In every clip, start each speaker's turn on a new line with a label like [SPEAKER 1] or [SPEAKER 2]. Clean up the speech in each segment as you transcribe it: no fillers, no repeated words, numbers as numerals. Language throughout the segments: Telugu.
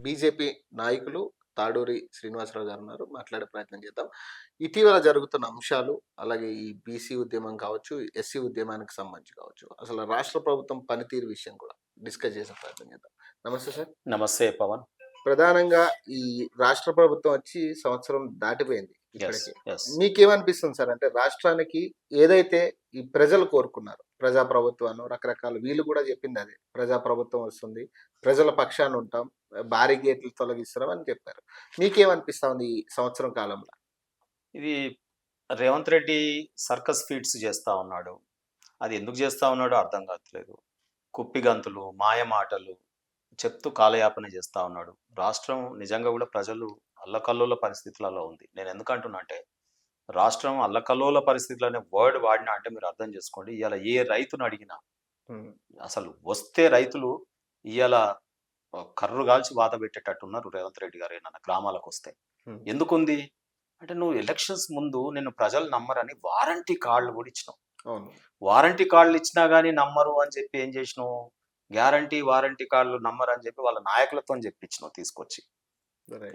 [SPEAKER 1] బీజేపీ నాయకులు తాడూరి శ్రీనివాసరావు గారు ఉన్నారు. మాట్లాడే ప్రయత్నం చేద్దాం. ఇటీవల జరుగుతున్న అంశాలు, అలాగే ఈ బీసీ ఉద్యమం కావచ్చు, ఎస్సీ ఉద్యమానికి సంబంధించి కావచ్చు, అసలు రాష్ట్ర ప్రభుత్వం పనితీరు విషయం కూడా డిస్కస్ చేసే ప్రయత్నం చేద్దాం. నమస్తే సార్.
[SPEAKER 2] నమస్తే పవన్.
[SPEAKER 1] ప్రధానంగా ఈ రాష్ట్ర ప్రభుత్వం వచ్చి సంవత్సరం దాటిపోయింది
[SPEAKER 2] Yes,
[SPEAKER 1] ఇప్పటికి.
[SPEAKER 2] yes.
[SPEAKER 1] మీకేమనిపిస్తుంది సార్? అంటే రాష్ట్రానికి ఏదైతే ఈ ప్రజలు కోరుకున్నారు, ప్రజా ప్రభుత్వాన్ని రకరకాల వీళ్ళు కూడా చెప్పింది అదే, ప్రజా ప్రభుత్వం వస్తుంది, ప్రజల పక్షాన ఉంటాం, భారీ గేట్లు తొలగిస్తున్నాం అని చెప్పారు. మీకేమనిపిస్తా ఉంది ఈ సంవత్సరం కాలంలో?
[SPEAKER 2] ఇది రేవంత్ రెడ్డి సర్కస్ ఫీట్స్ చేస్తా ఉన్నాడు. అది ఎందుకు చేస్తా ఉన్నాడో అర్థం కావట్లేదు. కుప్పిగంతులు, మాయ మాటలు చెప్తూ కాలయాపన చేస్తా ఉన్నాడు. రాష్ట్రం నిజంగా కూడా ప్రజలు అల్లకల్లోల పరిస్థితులలో ఉంది. నేను ఎందుకంటున్నా అంటే రాష్ట్రం అల్లకల్లోల పరిస్థితులు అనే వర్డ్ వాడినా అంటే మీరు అర్థం చేసుకోండి. ఇవాళ ఏ రైతును అడిగినా అసలు వస్తే రైతులు ఇవాళ కర్రు కాల్చి వాత పెట్టేటట్టున్నారు రేవంత్ రెడ్డి గారు ఏమన్నా గ్రామాలకు వస్తే. ఎందుకుంది అంటే నువ్వు ఎలక్షన్స్ ముందు నిన్ను ప్రజలు నమ్మరని వారంటీ కార్డులు కూడా ఇచ్చినావు.
[SPEAKER 1] అవును.
[SPEAKER 2] వారంటీ కార్డులు ఇచ్చినా కానీ నమ్మరు అని చెప్పి ఏం చేసినావు? గ్యారంటీ వారంటీ కార్డులు నమ్మరు అని చెప్పి వాళ్ళ నాయకులతో చెప్పించినావు తీసుకొచ్చి.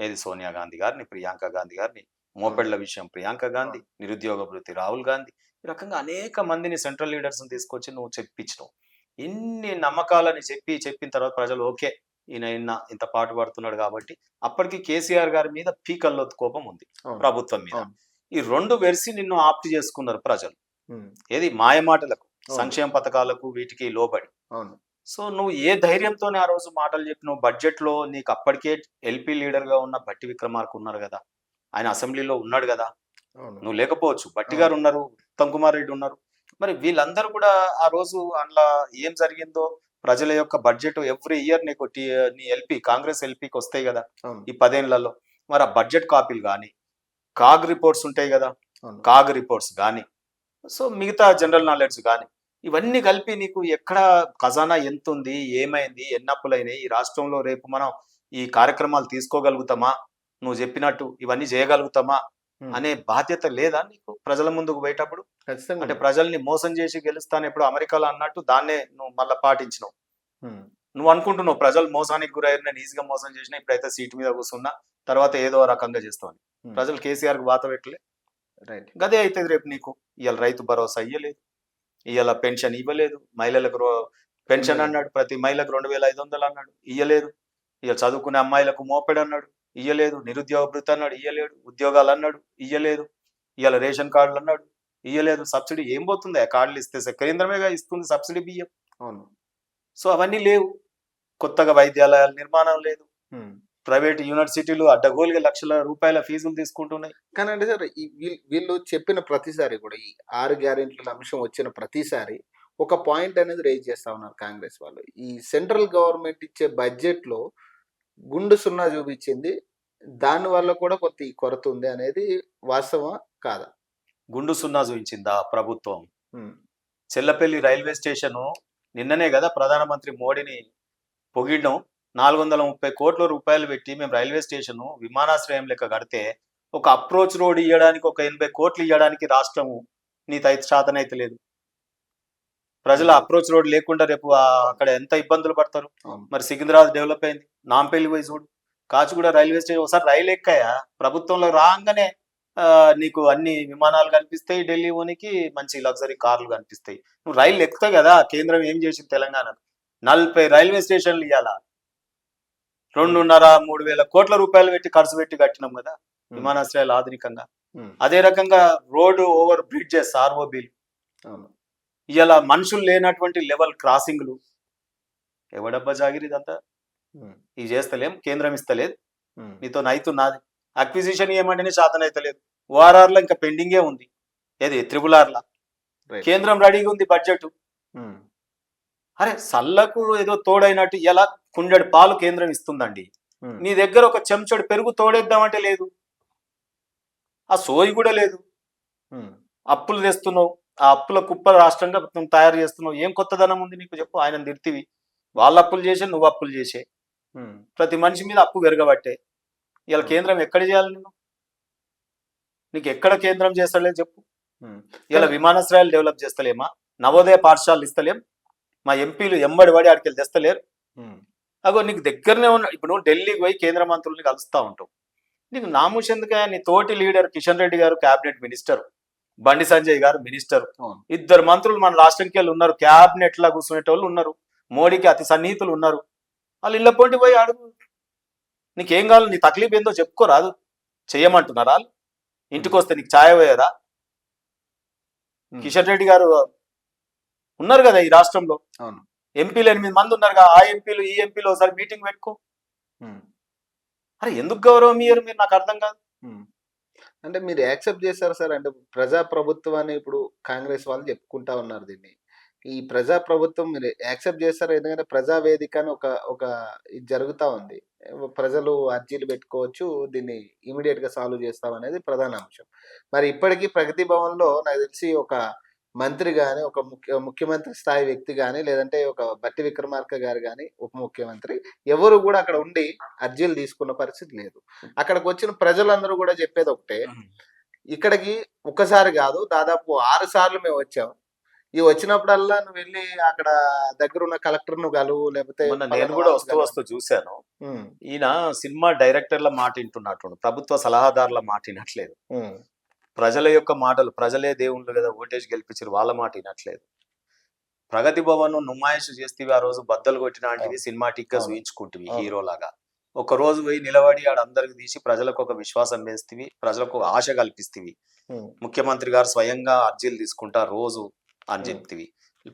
[SPEAKER 2] ఏది సోనియా గాంధీ గారిని, ప్రియాంక గాంధీ గారిని, మోపెడ్ల విషయం ప్రియాంక గాంధీ, నిరుద్యోగ భృతి రాహుల్ గాంధీ, ఈ రకంగా అనేక మందిని సెంట్రల్ లీడర్స్ని తీసుకొచ్చి నువ్వు చెప్పించినావు. ఇన్ని నమ్మకాలని చెప్పిన తర్వాత ప్రజలు ఓకే ఈయన ఇంత పాటు పడుతున్నాడు కాబట్టి అప్పటికి కేసీఆర్ గారి మీద పీకల్లోతు కోపం ఉంది ప్రభుత్వం మీద. ఈ రెండు వెర్సి నిన్ను ఆప్ట్ చేసుకున్నారు ప్రజలు. ఏది మాయమాటలకు, సంక్షేమ పథకాలకు, వీటికి లోబడి. సో నువ్వు ఏ ధైర్యంతోనే ఆ రోజు మాటలు చెప్పినావు? బడ్జెట్ లో నీకు అప్పటికే ఎల్పీ లీడర్ గా ఉన్న భట్టి విక్రమార్క ఉన్నారు కదా, ఆయన అసెంబ్లీలో ఉన్నాడు కదా, నువ్వు లేకపోవచ్చు. భట్టి గారు ఉన్నారు, ఉత్తమ్ కుమార్ రెడ్డి ఉన్నారు. మరి వీళ్ళందరూ కూడా ఆ రోజు అందులో ఏం జరిగిందో ప్రజల యొక్క బడ్జెట్ ఎవ్రీ ఇయర్ నీకు నీ ఎల్పీ కాంగ్రెస్ ఎల్పీకి వస్తాయి కదా ఈ 10 ఏళ్లలో. మరి ఆ బడ్జెట్ కాపీలు కానీ, కాగ్ రిపోర్ట్స్ ఉంటాయి కదా, కాగ్ రిపోర్ట్స్ కానీ, సో మిగతా జనరల్ నాలెడ్జ్ కానీ, ఇవన్నీ కలిపి నీకు ఎక్కడ ఖజానా ఎంత ఉంది, ఏమైంది, ఎన్ని అప్పులైనాయి, ఈ రాష్ట్రంలో రేపు మనం ఈ కార్యక్రమాలు తీసుకోగలుగుతామా, నువ్వు చెప్పినట్టు ఇవన్నీ చేయగలుగుతామా అనే బాధ్యత లేదా నీకు ప్రజల ముందుకు పోయేటప్పుడు? అంటే ప్రజల్ని మోసం చేసి గెలుస్తాను ఎప్పుడు అమెరికాలో అన్నట్టు దాన్నే నువ్వు మళ్ళీ పాటించినావు. నువ్వు అనుకుంటున్నావు ప్రజలు మోసానికి గురయ్యారు, నేను ఈజీగా మోసం చేసినా, ఇప్పుడైతే సీటు మీద కూర్చున్నా, తర్వాత ఏదో రకంగా చేస్తామని. ప్రజలు కేసీఆర్ కు వాత పెట్టలే. గదే అవుతుంది రేపు నీకు. ఇవాళ రైతు భరోసా ఇయ్యలేదు, ఇవాళ పెన్షన్ ఇవ్వలేదు, మహిళలకు పెన్షన్ అన్నాడు, ప్రతి మహిళకు 2500 అన్నాడు, ఇయ్యలేదు. ఇవాళ చదువుకునే అమ్మాయిలకు మోపెడు అన్నాడు, ఇయ్యలేదు. నిరుద్యోగ భృతి అన్నాడు, ఇయ్యలేడు. ఉద్యోగాలు అన్నాడు, ఇయ్యలేదు. ఇవాళ రేషన్ కార్డులు అన్నాడు, ఇయ్యలేదు. సబ్సిడీ ఏం పోతుంది? ఆ కార్డులు ఇస్తే కేంద్రమేగా ఇస్తుంది సబ్సిడీ బియ్యం. అవును. సో అవన్నీ లేవు. కొత్తగా వైద్యాలయాల నిర్మాణం లేదు. ప్రైవేట్ యూనివర్సిటీలు అడ్డగోలుగా లక్షల రూపాయల ఫీజులు తీసుకుంటున్నాయి.
[SPEAKER 1] కానీ అంటే సార్ వీళ్ళు చెప్పిన ప్రతిసారి కూడా ఈ 6 గ్యారెంటీల అంశం వచ్చిన ప్రతిసారి ఒక పాయింట్ అనేది రేజ్ చేస్తా ఉన్నారు కాంగ్రెస్ వాళ్ళు. ఈ సెంట్రల్ గవర్నమెంట్ ఇచ్చే బడ్జెట్ లో గుండు సున్నా చూపించింది, దాని వల్ల కూడా కొద్ది కొరత ఉంది అనేది వాస్తవం కాదా?
[SPEAKER 2] గుండు సున్నా చూపించిందా ప్రభుత్వం? చెల్లపల్లి రైల్వే స్టేషను నిన్ననే కదా ప్రధానమంత్రి మోడీని పొగిడడం. 430 కోట్ల రూపాయలు పెట్టి మేము రైల్వే స్టేషను విమానాశ్రయం లెక్క కడితే ఒక అప్రోచ్ రోడ్ ఇవ్వడానికి ఒక 80 కోట్లు ఇవ్వడానికి రాష్ట్రము నీతో శాతనైతే లేదు. ప్రజల అప్రోచ్ రోడ్ లేకుండా రేపు అక్కడ ఎంత ఇబ్బందులు పడతారు. మరి సికింద్రాబాద్ డెవలప్ అయింది, నాంపల్లి పోయి చూడు, కాచిగూడ రైల్వే స్టేషన్ ఒకసారి రైలు ఎక్కాయా, ప్రభుత్వంలో రాగానే నీకు అన్ని విమానాలు కనిపిస్తాయి, ఢిల్లీ పోనీకి మంచి లగ్జరీ కార్లు కనిపిస్తాయి. నువ్వు రైలు ఎక్కుతావు కదా. కేంద్రం ఏం చేసింది తెలంగాణకు? 40 రైల్వే స్టేషన్లు ఇవ్వాలా, 2.5-3 వేల కోట్ల రూపాయలు పెట్టి ఖర్చు పెట్టి కట్టినాం కదా విమానాశ్రయాలు ఆధునికంగా. అదే రకంగా రోడ్డు ఓవర్ బ్రిడ్జెస్, ఆర్ఓబీలు, ఇలా మనుషులు లేనటువంటి లెవెల్ క్రాసింగ్లు. ఎవడబ్బా జాగిరి ఇదంతా? ఇది చేస్తలేం, కేంద్రం ఇస్తలేదు, నీతో నైతు నాది. అక్విజిషన్ ఏమంటేనే శాతనైతలేదు. ఓఆర్ఆర్లో ఇంకా పెండింగే ఉంది. ఏది RRRలా కేంద్రం రెడీగా ఉంది బడ్జెట్. అరే సల్లకు ఏదో తోడైనట్టు ఎలా కుండెడు పాలు కేంద్రం ఇస్తుందండి, నీ దగ్గర ఒక చెంచడు పెరుగు తోడేద్దామంటే లేదు, ఆ సోయి కూడా లేదు. అప్పులు తెస్తున్నావు, ఆ అప్పుల కుప్ప రాష్ట్రంగా తయారు చేస్తున్నావు. ఏం కొత్తదనం ఉంది నీకు చెప్పు? ఆయన తిర్తివి, వాళ్ళ అప్పులు చేసే, నువ్వు అప్పులు చేసే, ప్రతి మనిషి మీద అప్పు పెరగబట్టే. ఇలా కేంద్రం ఎక్కడ చేయాలి? నీకు ఎక్కడ కేంద్రం చేస్తలేదు చెప్పు? ఇలా విమానాశ్రయాలు డెవలప్ చేస్తలేమా? నవోదయ పాఠశాలలు ఇస్తలేం? మా ఎంపీలు ఎంబడి పడి ఆడికి తెస్తలేరు. అగో నీకు దగ్గరనే ఉన్న ఇప్పుడు నువ్వు ఢిల్లీకి పోయి కేంద్ర మంత్రుల్ని కలుస్తా ఉంటావు. నీకు నామూష్ ఎందుకే? నీ తోటి లీడర్ కిషన్ రెడ్డి గారు క్యాబినెట్ మినిస్టర్, బండి సంజయ్ గారు మినిస్టర్,
[SPEAKER 1] అవును.
[SPEAKER 2] ఇద్దరు మంత్రులు మన రాష్ట్రంకి వెళ్ళి ఉన్నారు, క్యాబినెట్ లా కూర్చునేటోళ్ళు ఉన్నారు, మోడీకి అతి సన్నిహితులు ఉన్నారు. వాళ్ళు ఇళ్ళ పొంటి పోయి అడుగు, నీకేం కావాలి, నీ తక్లీఫ్ ఏందో చెప్పుకోరాదు. చెయ్యమంటున్నారా వాళ్ళు? ఇంటికి వస్తే నీకు ఛాయ పోయేదా? కిషన్ రెడ్డి గారు ఉన్నారు కదా ఈ రాష్ట్రంలో,
[SPEAKER 1] అవును.
[SPEAKER 2] ఎంపీలు 8 మంది ఉన్నారు కదా, ఆ ఎంపీలు ఈ ఎంపీలు ఒకసారి మీటింగ్ పెట్టుకో. అరే ఎందుకు గౌరవం ఇయ్యరు మీరు? నాకు అర్థం కాదు.
[SPEAKER 1] అంటే మీరు యాక్సెప్ట్ చేశారు సార్? అంటే ప్రజా ప్రభుత్వాన్ని ఇప్పుడు కాంగ్రెస్ వాళ్ళు చెప్పుకుంటా ఉన్నారు దీన్ని. ఈ ప్రజా ప్రభుత్వం మీరు యాక్సెప్ట్ చేస్తారు? ఎందుకంటే ప్రజా వేదిక అని ఒక ఒక ఇది జరుగుతా ఉంది. ప్రజలు అర్జీలు పెట్టుకోవచ్చు, దీన్ని ఇమీడియట్ గా సాల్వ్ చేస్తాం అనేది ప్రధాన అంశం. మరి ఇప్పటికీ ప్రగతి భవన్లో నాకు తెలిసి ఒక మంత్రి గాని, ఒక ముఖ్యమంత్రి స్థాయి వ్యక్తి గాని, లేదంటే ఒక బట్టి విక్రమార్క గారు గాని, ఉప ముఖ్యమంత్రి ఎవరు కూడా అక్కడ ఉండి అర్జీలు తీసుకున్న పరిస్థితి లేదు. అక్కడికి వచ్చిన ప్రజలందరూ కూడా చెప్పేది ఒకటే, ఇక్కడికి ఒకసారి కాదు దాదాపు 6 సార్లు మేము వచ్చాం. ఈ వచ్చినప్పుడల్లా నువ్వు వెళ్ళి అక్కడ దగ్గరున్న కలెక్టర్ ను కలువు, లేకపోతే
[SPEAKER 2] మొన్న నేను కూడా వస్తూ చూశాను. ఈయన సినిమా డైరెక్టర్ల మాట వింటున్నట్టు, ప్రభుత్వ సలహాదారుల మాట వినట్లేదు. ప్రజల యొక్క మాటలు, ప్రజలే దేవుళ్ళు కదా ఓటేసి గెలిపించారు, వాళ్ళ మాట వినట్లేదు. ప్రగతి భవన్ నుమాయిష్ చేస్తేవి ఆ రోజు బద్దలు కొట్టినాంటివి, సినిమాటిక్ గా చూయించుకుంటువి హీరోలాగా. ఒక రోజు పోయి నిలబడి ఆడందరికి తీసి ప్రజలకు ఒక విశ్వాసం వేస్తేవి, ప్రజలకు ఒక ఆశ కల్పిస్తేవి. ముఖ్యమంత్రి గారు స్వయంగా అర్జీలు తీసుకుంటా రోజు అని చెప్తివి.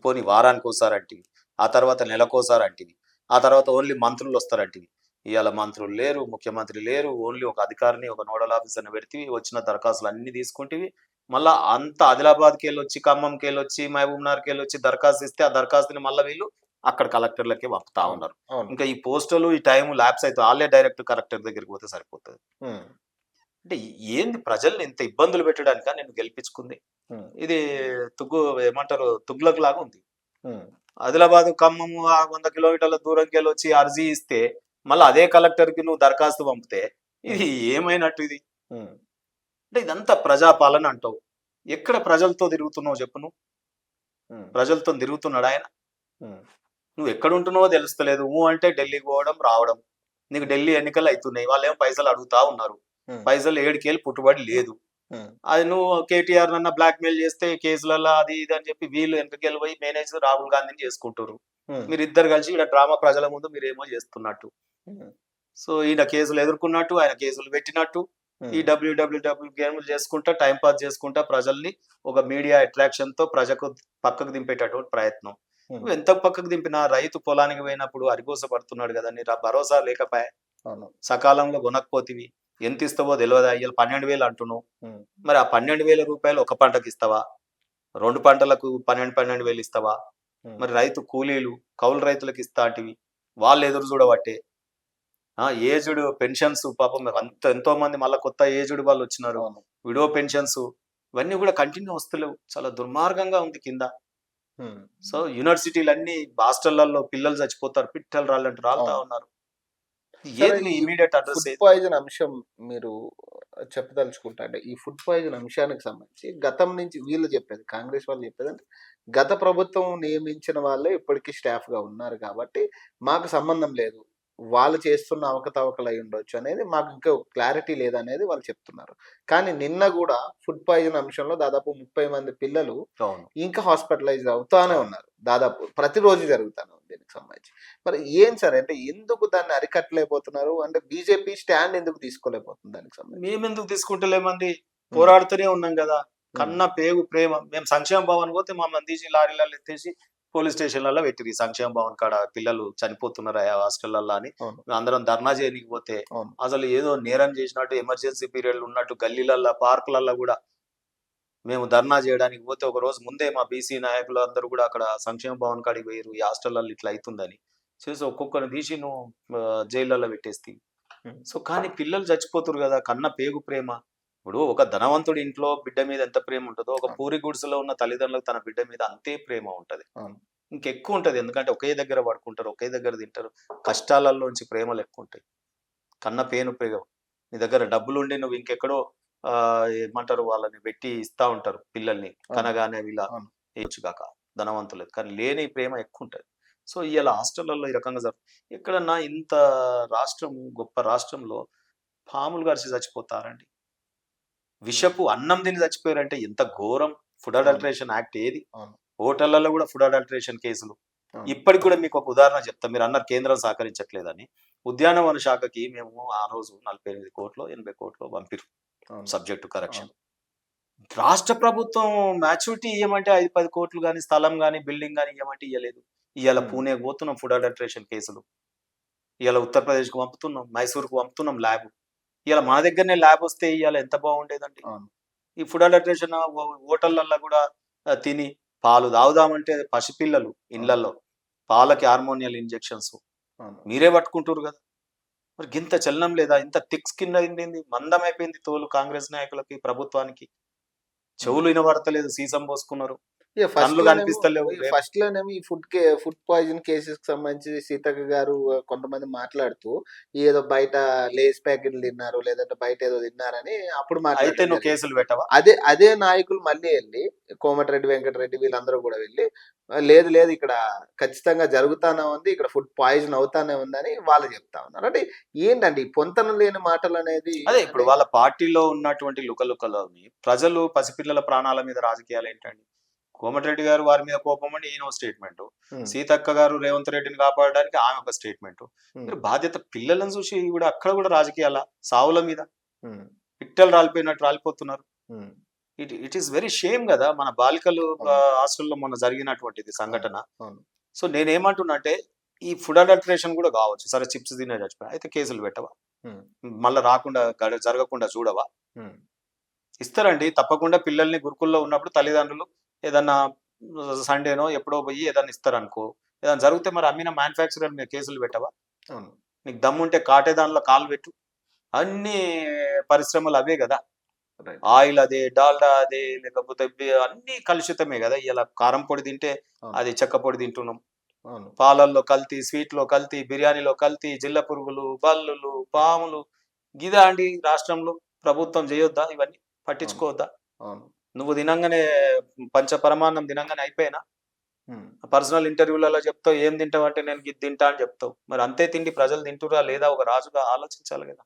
[SPEAKER 2] పోనీ వారానికి ఒకసారి అంటివి, ఆ తర్వాత నెలకోసారి అంటివి, ఆ తర్వాత ఓన్లీ మంత్రులు వస్తారంటివి. ఇవాళ మంత్రులు లేరు, ముఖ్యమంత్రి లేరు, ఓన్లీ ఒక అధికారిని, ఒక నోడల్ ఆఫీసర్ని పెడితే వచ్చిన దరఖాస్తులు అన్ని తీసుకుంటేవి. మళ్ళా అంత ఆదిలాబాద్కి వెళ్ళొచ్చి, ఖమ్మంకి వెళ్ళొచ్చి, మహబూబ్ నగర్కి వెళ్ళొచ్చి దరఖాస్తు ఇస్తే ఆ దరఖాస్తుని మళ్ళీ వీళ్ళు అక్కడ కలెక్టర్లకే పంపుతా ఉన్నారు. ఇంకా ఈ పోస్టులు ఈ టైం ల్యాప్స్ అయితే వాళ్ళే డైరెక్ట్ కలెక్టర్ దగ్గరికి పోతే సరిపోతుంది. అంటే ఏంది ప్రజల్ని ఇంత ఇబ్బందులు పెట్టడానిక నేను గెలిపించుకుంది? ఇది ఏమంటారు, తుగ్లక్ లాగా ఉంది. ఆదిలాబాద్ ఖమ్మం 100 కిలోమీటర్ల దూరంకి వెళ్ళి వచ్చి అర్జీ ఇస్తే మళ్ళీ అదే కలెక్టర్ కి నువ్వు దరఖాస్తు పంపితే ఇది ఏమైనట్టు? ఇది అంటే ఇదంతా ప్రజాపాలన అంటావు. ఎక్కడ ప్రజలతో తిరుగుతున్నావు చెప్పు? నువ్వు ప్రజలతో తిరుగుతున్నాడు ఆయన? నువ్వు ఎక్కడ ఉంటున్నావో తెలుస్తలేదు. అంటే ఢిల్లీకి పోవడం రావడం. నీకు ఢిల్లీ ఎన్నికలు అవుతున్నాయి, వాళ్ళు ఏమో పైసలు అడుగుతా ఉన్నారు, పైసలు ఏడికేళ్ళు పుట్టుబడి లేదు. అది నువ్వు కేటీఆర్ నన్న బ్లాక్ మెయిల్ చేస్తే కేసులలో అది ఇది అని చెప్పి వీళ్ళు వెనకకెళ్ళి పోయి మేనేజర్ రాహుల్ గాంధీని చేసుకుంటారు. మీరు ఇద్దరు కలిసి ఇక్కడ డ్రామా ప్రజల ముందు మీరేమో చేస్తున్నట్టు. సో ఈయన కేసులు ఎదుర్కొన్నట్టు, ఆయన కేసులు పెట్టినట్టు, ఈ డబ్ల్యూడబ్ల్యూడబ్ల్యూ గేమ్లు చేసుకుంటా టైం పాస్ చేసుకుంటా ప్రజల్ని ఒక మీడియా అట్రాక్షన్ తో ప్రజకు పక్కకు దింపేటటువంటి ప్రయత్నం. నువ్వు ఎంత పక్కకు దింపినా రైతు పొలానికి పోయినప్పుడు అరిగోస పడుతున్నాడు కదా, నీ భరోసా లేకపోయా? సకాలంలో కొనకపోతివి, ఎంత ఇస్తావో తెలియదా? ఇవాళ 12,000 అంటున్నావు, మరి ఆ 12,000 రూపాయలు ఒక పంటకి ఇస్తావా? 2 పంటలకు 12,000 ఇస్తావా? మరి రైతు కూలీలు కౌలు రైతులకు ఇస్తాటివి, వాళ్ళు ఎదురు చూడబట్టే. ఏజ్డ్ పెన్షన్స్ పాపం ఎంతో మంది మళ్ళీ కొత్త ఏజ్డ్ వాళ్ళు వచ్చినారు, విడో పెన్షన్స్, ఇవన్నీ కూడా కంటిన్యూ వస్తలేవు. చాలా దుర్మార్గంగా ఉంది కింద. సో యూనివర్సిటీలన్నీ హాస్టళ్లలో పిల్లలు చచ్చిపోతారు, పిట్టలు రాళ్ళంటూ రాలుతా ఉన్నారు. ఇమీడియట్ అడ్రస్
[SPEAKER 1] ఫుడ్ పాయిజన్ అంశం మీరు చెప్పదలుచుకుంటా అంటే, ఈ ఫుడ్ పాయిజన్ అంశానికి సంబంధించి గతం నుంచి వీళ్ళు చెప్పేది, కాంగ్రెస్ వాళ్ళు చెప్పేది అంటే, గత ప్రభుత్వం నియమించిన వాళ్ళే ఇప్పటికీ స్టాఫ్ గా ఉన్నారు కాబట్టి మాకు సంబంధం లేదు, వాళ్ళు చేస్తున్న అవకతవకలు అయి ఉండొచ్చు అనేది మాకు ఇంకా క్లారిటీ లేదనేది వాళ్ళు చెప్తున్నారు. కానీ నిన్న కూడా ఫుడ్ పాయిజన్ అంశంలో దాదాపు 30 మంది పిల్లలు ఇంకా హాస్పిటలైజ్ అవుతానే ఉన్నారు. దాదాపు ప్రతిరోజు జరుగుతానే ఉంది దీనికి సంబంధించి. మరి ఏం సార్ అంటే ఎందుకు దాన్ని అరికట్టలేకపోతున్నారు? అంటే బీజేపీ స్టాండ్ ఎందుకు తీసుకోలేకపోతుంది దానికి సంబంధించి?
[SPEAKER 2] మేము ఎందుకు తీసుకుంటలేమండి? పోరాడుతూనే ఉన్నాం కదా. కన్న పేగు ప్రేమ. మేము సంక్షేమ భవన్ పోతే మమ్మల్ని తీసి లారీలలో ఎత్తేసి పోలీస్ స్టేషన్లలో పెట్టిరి. సంక్షేమ భవన్ కాడ పిల్లలు చనిపోతున్నారు హాస్టళ్లలో అని అందరం ధర్నా చేయడానికి పోతే అసలు ఏదో నేరం చేసినట్టు, ఎమర్జెన్సీ పీరియడ్ ఉన్నట్టు గల్లీలల్లో పార్కులలో కూడా మేము ధర్నా చేయడానికి పోతే ఒక రోజు ముందే మా బీసీ నాయకులు అందరూ కూడా అక్కడ సంక్షేమ భవన్ కాడికి పోయారు. ఈ హాస్టళ్లలో ఇట్లా అవుతుందని చేసి ఒక్కొక్కరిని తీసి నువ్వు జైళ్ళల్లో పెట్టేస్తే. సో కానీ పిల్లలు చచ్చిపోతున్నారు కదా. కన్న పేగు ప్రేమ. ఇప్పుడు ఒక ధనవంతుడి ఇంట్లో బిడ్డ మీద ఎంత ప్రేమ ఉంటుందో, ఒక పూరి గుడిసెలో ఉన్న తల్లిదండ్రులకు తన బిడ్డ మీద అంతే ప్రేమ ఉంటది, ఇంకెక్కువ ఉంటది. ఎందుకంటే ఒకే దగ్గర పడుకుంటారు, ఒకే దగ్గర తింటారు, కష్టాలలోంచి ప్రేమలు ఎక్కువ ఉంటాయి. కన్న పేను ప్రేమ. నీ దగ్గర డబ్బులు ఉండి నువ్వు ఇంకెక్కడో ఏమంటారు వాళ్ళని పెట్టి ఇస్తా ఉంటారు పిల్లల్ని కనగానే వీళ్ళ కాక ధనవంతులేదు, కానీ లేని ప్రేమ ఎక్కువ ఉంటది. సో ఇవాళ హాస్టళ్లలో ఈ రకంగా ఎక్కడన్నా ఇంత రాష్ట్రం, గొప్ప రాష్ట్రంలో పాములు గరిచి చచ్చిపోతారండి. విషపు అన్నం తిని చచ్చిపోయారంటే ఎంత ఘోరం. ఫుడ్
[SPEAKER 1] అవును.
[SPEAKER 2] అడల్టరేషన్ యాక్ట్ ఏది?
[SPEAKER 1] అవును.
[SPEAKER 2] హోటళ్లలో కూడా ఫుడ్ అడల్టరేషన్ కేసులు.
[SPEAKER 1] అవును.
[SPEAKER 2] ఇప్పటికి కూడా మీకు ఒక ఉదాహరణ చెప్తా. మీరు అన్నారు కేంద్రం సహకరించట్లేదని. ఉద్యానవన శాఖకి మేము ఆ రోజు 48 కోట్లో, 80 కోట్లో పంపిర్రు.
[SPEAKER 1] అవును.
[SPEAKER 2] Subject to correction.
[SPEAKER 1] అవును.
[SPEAKER 2] రాష్ట్ర ప్రభుత్వం మ్యాచ్యూరిటీ ఇయ్యమంటే 5, 10 కోట్లు గాని, స్థలం గాని, బిల్డింగ్ గాని ఇయ్యమంటే ఇయ్యలేదు. ఇవాళ
[SPEAKER 1] హ్మ్.
[SPEAKER 2] పూణేకి పోతున్నాం ఫుడ్ అడల్టరేషన్ కేసులు. ఇవాళ ఉత్తరప్రదేశ్‌కి పంపుతున్నాం, మైసూర్‌కి పంపుతున్నాం ల్యాబ్. ఇవాళ మన దగ్గరనే ల్యాబ్ వస్తే ఇవాళ ఎంత బాగుండేదండి.
[SPEAKER 1] అవును.
[SPEAKER 2] ఈ ఫుడ్ అడల్టరేషన్ హోటళ్లల్లో కూడా తిని పాలు తాగుదామంటే పసిపిల్లలు
[SPEAKER 1] అవును.
[SPEAKER 2] ఇండ్లల్లో పాలకి హార్మోనియల్ ఇంజెక్షన్స్.
[SPEAKER 1] అవును.
[SPEAKER 2] మీరే పట్టుకుంటుర్రు కదా! మరి గింత చలనం లేదా? ఇంత థిక్ స్కిన్ అయిందేంది? మందమైపోయింది తోలు కాంగ్రెస్ నాయకులకి, ప్రభుత్వానికి.
[SPEAKER 1] హ్మ్.
[SPEAKER 2] చెవులు ఇనబడతలేదు, సీసం పోసుకున్నారు.
[SPEAKER 1] ఇగ
[SPEAKER 2] కళ్ళు కనిపిస్తలేవు.
[SPEAKER 1] ఫస్ట్‌లోనేమో ఈ ఫుడ్ పాయిజన్ కేసెస్‌కి సంబంధించి సీతక్క గారు కొంతమంది మాట్లాడుతూ, ఏదో బయట లేస్ ప్యాకెట్లు తిన్నారు, లేదంటే బయట ఏదో తిన్నారని అప్పుడు
[SPEAKER 2] అయితే
[SPEAKER 1] మాట్లాడడం
[SPEAKER 2] నువ్వు
[SPEAKER 1] జరిగింది.
[SPEAKER 2] కేసులు పెట్టవా?
[SPEAKER 1] అదే నాయకులు మళ్ళీ ఎళ్లి కోమటిరెడ్డి వెంకటరెడ్డి వీళ్ళందరూ గూడా వెళ్లి లేదు లేదు ఇక్కడ ఖచ్చితంగా జరుగుతానే ఉంది. ఇక్కడ ఫుడ్ పాయిజన్ అవుతానే ఉందని వాళ్ళు చెప్తా ఉన్నారు. అంటే ఏంటండి ఈ పొంతన లేని మాటలనేది
[SPEAKER 2] అదే ఇప్పుడు
[SPEAKER 1] అంటే
[SPEAKER 2] వాళ్ళ పార్టీలో ఉన్నటువంటి లుకలుకలని ప్రజలు పసిపిల్లల ప్రాణాల మీద రాజకీయాలేంటండి? కోమటిరెడ్డి గారు వారి మీద కోపమని ఈయన స్టేట్‌మెంటు.
[SPEAKER 1] హ్మ్.
[SPEAKER 2] సీతక్క గారు రేవంత్ రెడ్డిని కాపాడడానికి ఆమె ఒక స్టేట్‌మెంటు.
[SPEAKER 1] హ్మ్.
[SPEAKER 2] మీరు బాధ్యత పిల్లలను చూసి కూడా అక్కడ కూడా రాజకీయాలా? సావుల మీద
[SPEAKER 1] హ్మ్.
[SPEAKER 2] పిట్టలు రాలిపోయినట్టు రాలిపోతున్నారు.
[SPEAKER 1] హ్మ్.
[SPEAKER 2] ఇట్ ఈస్ వెరీ షేమ్ గదా! మన బాలికలు
[SPEAKER 1] అవును.
[SPEAKER 2] హాస్టల్‌లో మొన్న జరిగినటువంటిది
[SPEAKER 1] అవును.
[SPEAKER 2] సంఘటన.
[SPEAKER 1] అవును.
[SPEAKER 2] సో నేనేమంటున్నా అంటే ఈ ఫుడ్ అడల్టరేషన్ కూడా కావచ్చు. సరే చిప్స్ తినే చచ్చిపోయారు. అయితే కేసులు పెట్టవా?
[SPEAKER 1] హ్మ్.
[SPEAKER 2] మళ్ళా రాకుండా జరగకుండా చూడవా?
[SPEAKER 1] హ్మ్.
[SPEAKER 2] ఇస్తారండి. తప్పకుండా పిల్లల్ని గురుకుల్లో ఉన్నప్పుడు తల్లిదండ్రులు ఏదన్నా సండేనో ఎప్పుడో పోయి ఏదన్నా ఇస్తారనుకో. ఏదైనా జరిగితే మరి అమ్మిన మ్యానుఫ్యాక్చరర్ మీద కేసులు పెట్టవా?
[SPEAKER 1] అవును.
[SPEAKER 2] నీకు దమ్ముంటే కాటే దానిలో కాలు పెట్టు. అన్ని పరిశ్రమలు అవే గదా!
[SPEAKER 1] రైట్.
[SPEAKER 2] ఆయిల్ అదే, డాల్డా అదే, లేకపోతే అన్నీ కలుషితమే గదా! ఇయాల కారం పొడి తింటే
[SPEAKER 1] అవును.
[SPEAKER 2] అది చెక్క పొడి తింటున్నాం.
[SPEAKER 1] అవును.
[SPEAKER 2] పాలల్లో కల్తీ, స్వీట్‌లో కల్తీ, బిర్యానీలో కల్తీ, జిల్ల పురుగులు, బల్లులు, పాములు గిదా అండి రాష్ట్రంలో? ప్రభుత్వం చేయొద్దా ఇవన్నీ?
[SPEAKER 1] అవును.
[SPEAKER 2] పట్టించుకోవద్దా?
[SPEAKER 1] అవును.
[SPEAKER 2] నువ్వు తినంగానే పంచపరమాన్నం తినంగానే అయిపోయేనా?
[SPEAKER 1] హ్మ్.
[SPEAKER 2] పర్సనల్ ఇంటర్వ్యూలలో చెప్తావు ఏం తింటావంటే నేను గిది తింటా అని చెప్తావు. మరి అంతే తిండి ప్రజలు తింటుర్రా లేదా? ఒక రాజుగా ఆలోచించాలి గదా!